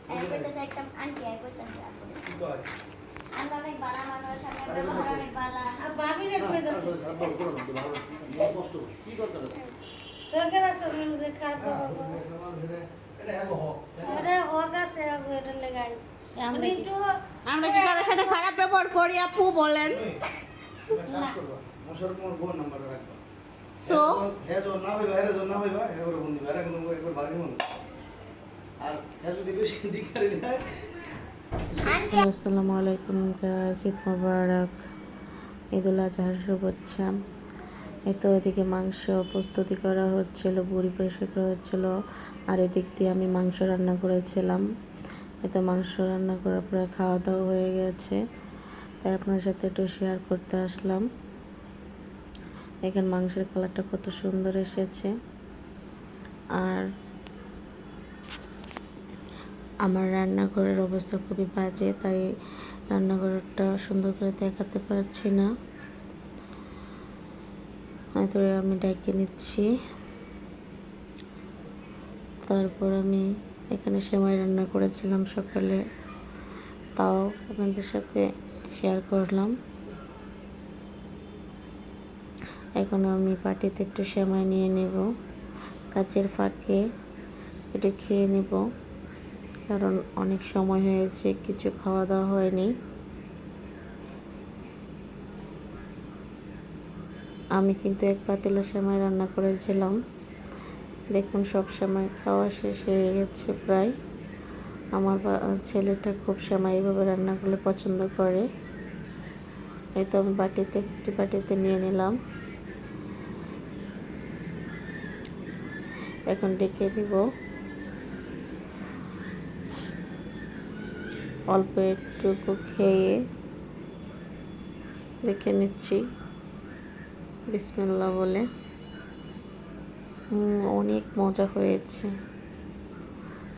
কইতাছে একটা aunty I কইতাছে কি কয় আমি অনেক বালা মানুষ আমি ব্যবহার অনেক বালা আর ভাবি রে কইতাছে কষ্ট কি দরকার আছে দরকার আছে যে খারাপ বাবা এটা হ্যাগো হক আরে হক আছে হ্যাগো এটা লাগাইস আমরা কি কারোর সাথে খারাপ ব্যবহার করি আপু বলেন কাজ করবা মশার মোর ফোন নাম্বার রাখবা তো হ্যাঁ যখন না হইবা হ্যাঁ করে ফোন দিবা এরা কিন্তু একবার বাড়ি মনে আর হ্যাঁ যদি বেশি দিকারি দেয় আসসালামু আলাইকুম গাইস, ঈদ মোবারক, ঈদুল আজহার শুভেচ্ছা। এই তো এদিকে মাংস প্রস্তুতি করা হচ্ছিল, বুড়ি পরিষ্কার করা হচ্ছিল, আর এদিক দিয়ে আমি মাংস রান্না করেছিলাম। এই তো মাংস রান্না করার পরে খাওয়া দাওয়া হয়ে গেছে, তাই আপনার সাথে একটু শেয়ার করতে আসলাম। এখানে মাংসের কালারটা কত সুন্দর এসেছে, আর আমার রান্নাঘরের অবস্থা খুবই বাজে, তাই রান্নাঘরটা সুন্দর করে দেখাতে পারছি না। হয়তো আমি ডেকে নিচ্ছি। তারপর আমি এখানে সেমাই রান্না করেছিলাম সকালে, তাও আপনাদের সাথে শেয়ার করলাম। এখন আমি পাটিতে একটু সেমাই নিয়ে নেব, কাজের ফাঁকে একটু খেয়ে নেব, কারণ অনেক সময় হয়েছে কিছু খাওয়া দাওয়া হয়নি। আমি কিন্তু এক পাতিলা সেমাই রান্না করেছিলাম, দেখুন সব সেমাই খাওয়া শেষ হয়ে গেছে প্রায়। আমার ছেলেটা খুব সেমাই এভাবে রান্না করলে পছন্দ করে। এই তো আমি একটি বাটিতে নিয়ে নিলাম। এখন ডেকে দিব, অল্প একটুকু খেয়ে দেখে নিচ্ছি বিসমিল্লাহ বলে। অনেক মজা হয়েছে।